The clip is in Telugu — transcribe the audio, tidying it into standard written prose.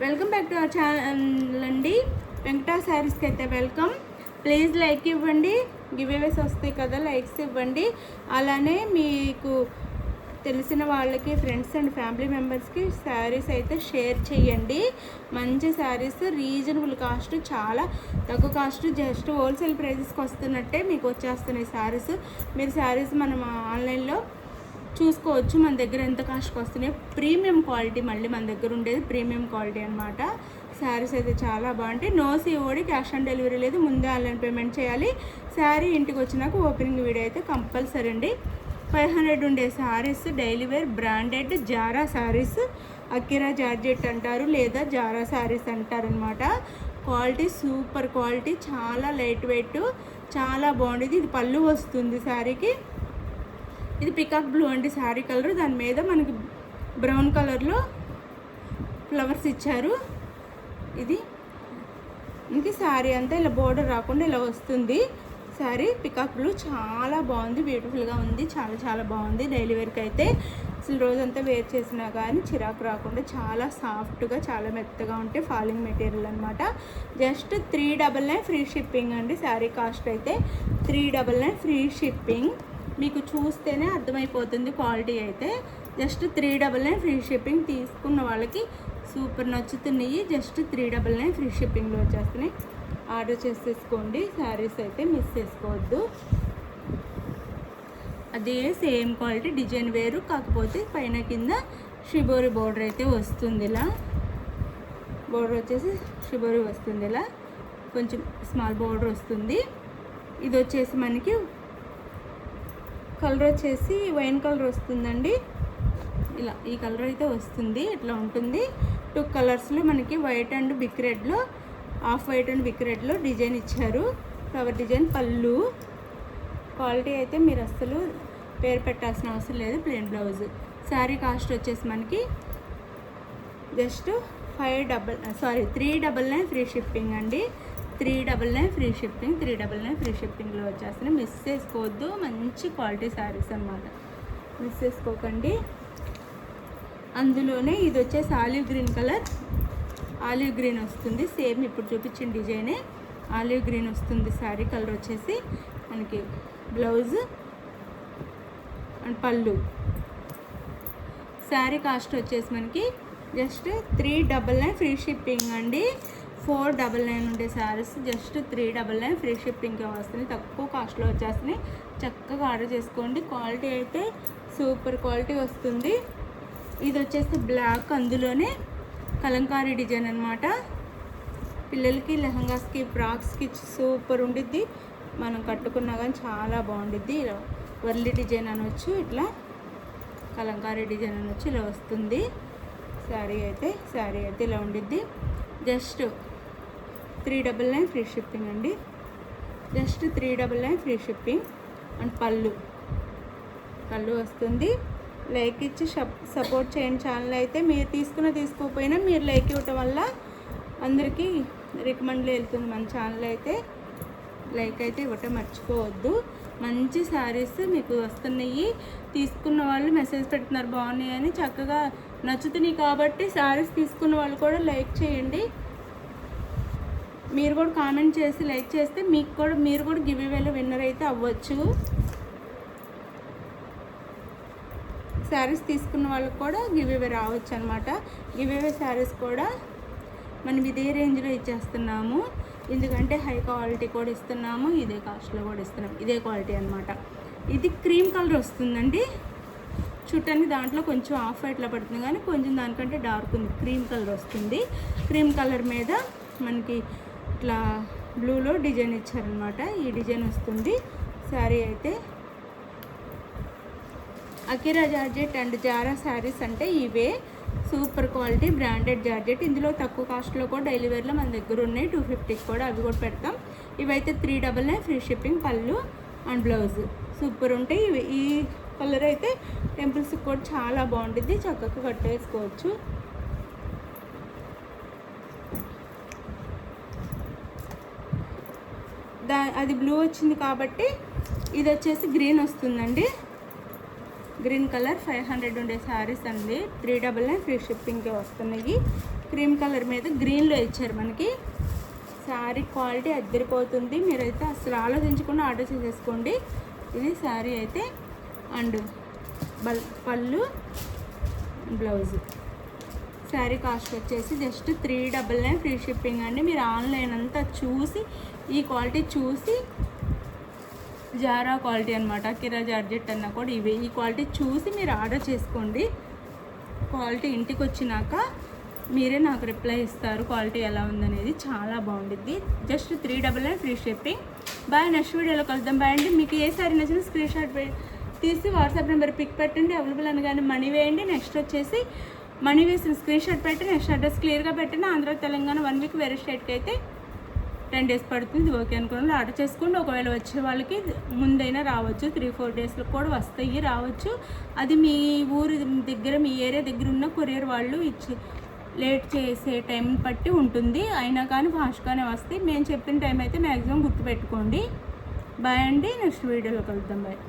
Welcome back to our channel అండి. వెంకటా శారీస్కి అయితే వెల్కమ్. ప్లీజ్ లైక్ ఇవ్వండి, గివ్ అవేస్ వస్తాయి కదా, లైక్స్ ఇవ్వండి. అలానే మీకు తెలిసిన వాళ్ళకి, ఫ్రెండ్స్ అండ్ ఫ్యామిలీ మెంబర్స్కి శారీస్ అయితే షేర్ చేయండి. మంచి శారీస్, రీజనబుల్ కాస్ట్, చాలా తక్కువ కాస్ట్, జస్ట్ హోల్సేల్ ప్రైజెస్కి వస్తున్నట్టే మీకు వచ్చేస్తున్నాయి శారీస్. మీరు శారీస్ మనం ఆన్లైన్లో చూసుకోవచ్చు మన దగ్గర ఎంత కాస్ట్కి వస్తున్నాయి. ప్రీమియం క్వాలిటీ, మళ్ళీ మన దగ్గర ఉండేది ప్రీమియం క్వాలిటీ అనమాట. శారీస్ అయితే చాలా బాగుంటాయి. No COD, cash on delivery లేదు, ముందే ఆన్లైన్ పేమెంట్ చేయాలి. శారీ ఇంటికి వచ్చినాక ఓపెనింగ్ వీడియో అయితే కంపల్సరీ అండి. 500 ఉండే saris, daily wear branded Zara saris, Akira georgette అంటారు లేదా జారా శారీస్ అంటారనమాట. క్వాలిటీ సూపర్ క్వాలిటీ, చాలా లైట్ వెయిట్, చాలా బాగుండేది. ఇది పళ్ళు వస్తుంది శారీకి. ఇది పికాక్ బ్లూ అండి శారీ కలర్. దాని మీద మనకి బ్రౌన్ కలర్లో ఫ్లవర్స్ ఇచ్చారు. ఇది ఇంక శారీ అంతా ఇలా బోర్డర్ రాకుండా ఇలా వస్తుంది. శారీ పికాక్ బ్లూ చాలా బాగుంది, బ్యూటిఫుల్గా ఉంది, చాలా చాలా బాగుంది. డైలీ వేర్కి అయితే అసలు రోజంతా వేర్ చేసినా కానీ చిరాకు రాకుండా చాలా సాఫ్ట్గా, చాలా మెత్తగా ఉంటే ఫాలింగ్ మెటీరియల్ అనమాట. జస్ట్ 399 ఫ్రీ షిప్పింగ్ అండి. శారీ కాస్ట్ అయితే 399 ఫ్రీ షిప్పింగ్. మీకు చూస్తేనే అర్థమైపోతుంది క్వాలిటీ అయితే. Just 399 free shipping. తీసుకున్న వాళ్ళకి సూపర్ నచ్చుతున్నాయి. జస్ట్ 399 ఫ్రీ షిప్పింగ్లో వచ్చేస్తున్నాయి. ఆర్డర్ చేసేసుకోండి. శారీస్ అయితే మిస్ చేసుకోవద్దు. అదే సేమ్ క్వాలిటీ, డిజైన్ వేరు, కాకపోతే పైన కింద షిబోరి బోర్డర్ అయితే వస్తుంది. ఇలా బోర్డర్ వచ్చేసి షిబోరి వస్తుంది, ఇలా కొంచెం స్మాల్ బోర్డర్ వస్తుంది. ఇది వచ్చేసి మనకి కలర్ వచ్చేసి వైన్ కలర్ వస్తుందండి. ఇలా ఈ కలర్ అయితే వస్తుంది, ఇట్లా ఉంటుంది. 2 కలర్స్లో మనకి వైట్ అండ్ బిక్ రెడ్లో, ఆఫ్ వైట్ అండ్ బిక్ రెడ్లో డిజైన్ ఇచ్చారు. ఫ్లవర్ డిజైన్ పళ్ళు. క్వాలిటీ అయితే మీరు అస్సలు పేరు పెట్టాల్సిన అవసరం లేదు. Plain blouse. శారీ కాస్ట్ వచ్చేసి మనకి జస్ట్ 399 ఫ్రీ షిప్పింగ్ అండి. 399 ఫ్రీ షిప్పింగ్. 399 ఫ్రీ షిప్పింగ్లో వచ్చేస్తున్నాయి. మిస్ చేసుకోవద్దు. మంచి క్వాలిటీ శారీస్ అన్నమాట, మిస్ చేసుకోకండి. అందులోనే ఇది వచ్చేసి olive green colour, olive green వస్తుంది. సేమ్ ఇప్పుడు చూపించిన డిజైనే ఆలివ్ గ్రీన్ వస్తుంది. శారీ కలర్ వచ్చేసి మనకి బ్లౌజ్ అండ్ పళ్ళు. శారీ కాస్ట్ వచ్చేసి మనకి జస్ట్ 399 ఫ్రీ షిప్పింగ్ అండి. 499 ఉండే శారీస్ జస్ట్ 399 ఫ్రీ షిప్పింగ్గా వస్తుంది. తక్కువ కాస్ట్లో వచ్చేస్తున్నాయి. చక్కగా ఆర్డర్ చేసుకోండి. క్వాలిటీ అయితే సూపర్ క్వాలిటీ వస్తుంది. ఇది వచ్చేసి బ్లాక్, అందులోనే కలంకారీ డిజైన్ అనమాట. పిల్లలకి లెహంగాస్కి, ఫ్రాక్స్కి సూపర్ ఉండిద్ది. మనం కట్టుకున్నా కానీ చాలా బాగుండిద్ది. ఇలా వర్లీ డిజైన్ అనొచ్చు, ఇట్లా కలంకారీ డిజైన్ అనొచ్చు, ఇలా వస్తుంది. శారీ అయితే ఇలా ఉండిద్ది. జస్ట్ 399 ఫ్రీ షిప్పింగ్ అండి. Just 399 free shipping. అండ్ పళ్ళు వస్తుంది. లైక్ ఇచ్చి సపోర్ట్ చేయండి ఛానల్ అయితే. మీరు తీసుకోకపోయినా మీరు లైక్ ఇవ్వటం వల్ల అందరికీ రికమెండ్లో వెళ్తుంది మన ఛానల్ అయితే. లైక్ అయితే ఇవ్వటం మర్చిపోవద్దు. మంచి శారీస్ మీకు వస్తున్నాయి. తీసుకున్న వాళ్ళు మెసేజ్ పెడుతున్నారు బాగున్నాయి అని, చక్కగా నచ్చుతున్నాయి కాబట్టి శారీస్ తీసుకున్న వాళ్ళు కూడా లైక్ చేయండి. మీరు కూడా కామెంట్ చేసి లైక్ చేస్తే మీరు కూడా గివ్ అవేలో విన్నర్ అయితే అవ్వచ్చు. శారీస్ తీసుకున్న వాళ్ళకి కూడా గివ్ అవే రావచ్చు అనమాట. గివ్ అవే శారీస్ కూడా మనం ఇదే రేంజ్లో ఇచ్చేస్తున్నాము. ఎందుకంటే హై క్వాలిటీ కూడా ఇస్తున్నాము, ఇదే కాస్ట్లో కూడా ఇస్తున్నాము. ఇదే క్వాలిటీ అనమాట. ఇది క్రీమ్ కలర్ వస్తుందండి. చూడటానికి దాంట్లో కొంచెం ఆఫ్ వైట్లో పడుతుంది కానీ కొంచెం దానికంటే డార్క్ ఉంది. క్రీమ్ కలర్ వస్తుంది. క్రీమ్ కలర్ మీద మనకి ఇట్లా బ్లూలో డిజైన్ ఇచ్చారనమాట. ఈ డిజైన్ వస్తుంది. శారీ అయితే Akira georgette and Zara saris అంటే ఇవే. Super quality branded georgette. ఇందులో తక్కువ కాస్ట్లో కూడా డైలీ వేర్లో మన దగ్గర ఉన్నాయి. 250కి కూడా అవి కూడా పెడతాం. ఇవైతే 399 ఫ్రీ షిప్పింగ్. పళ్ళు అండ్ బ్లౌజ్ సూపర్ ఉంటాయి. ఈ కలర్ అయితే టెంపుల్స్కి కూడా చాలా బాగుంటుంది. చక్కగా కట్టేసుకోవచ్చు. అది బ్లూ వచ్చింది కాబట్టి ఇది వచ్చేసి గ్రీన్ వస్తుందండి. గ్రీన్ కలర్ 500 ఉండే శారీస్ అండి. 399 ఫ్రీ షిప్పింగ్కి వస్తున్నాయి. క్రీమ్ కలర్ మీద గ్రీన్లో ఇచ్చారు మనకి. శారీ క్వాలిటీ అద్దరిపోతుంది. మీరైతే అసలు ఆలోచించకుండా ఆర్డర్ చేసేసుకోండి. ఇది శారీ అయితే. అండ్ పళ్ళు, బ్లౌజ్. శారీ కాస్ట్ వచ్చేసి జస్ట్ 399 ఫ్రీ షిప్పింగ్ అండి. మీరు ఆన్లైన్ అంతా చూసి ఈ క్వాలిటీ చూసి, జారా క్వాలిటీ అనమాట, కిరా జార్జెట్ అన్నా కూడా ఇవి, ఈ క్వాలిటీ చూసి మీరు ఆర్డర్ చేసుకోండి. క్వాలిటీ ఇంటికి వచ్చినాక మీరే నాకు రిప్లై ఇస్తారు క్వాలిటీ ఎలా ఉందనేది. చాలా బాగుంటుంది. Just 399 free shipping. Bye. Next వీడియోలో కలుద్దాం. బాయ్ అండి. మీకు ఏ సారీ నచ్చిన స్క్రీన్ షాట్ తీసి వాట్సాప్ నెంబర్ పిక్ పెట్టండి. అవైలబుల్ అనగానే మనీ వేయండి. నెక్స్ట్ వచ్చేసి మనీ వేసిన స్క్రీన్ షాట్ పెట్టి నెక్స్ట్ అడ్రస్ క్లియర్గా పెట్టండి. ఆంధ్ర తెలంగాణ 1 వీక్, వేరే స్టేట్కి అయితే 10 days పడుతుంది. ఓకే అనుకోండి, ఆర్డర్ చేసుకోండి. ఒకవేళ వచ్చే వాళ్ళకి ముందైనా రావచ్చు, 3-4 daysలో కూడా వస్తాయి, రావచ్చు. అది మీ ఊరి దగ్గర, మీ ఏరియా దగ్గర ఉన్న కొరియర్ వాళ్ళు ఇచ్చి లేట్ చేసే టైం బట్టి ఉంటుంది. అయినా కానీ ఫాస్ట్గానే వస్తాయి. మేము చెప్పిన టైం అయితే మ్యాక్సిమం గుర్తుపెట్టుకోండి. బాయ్ అండి. నెక్స్ట్ వీడియోలో కలుద్దాం. బాయ్.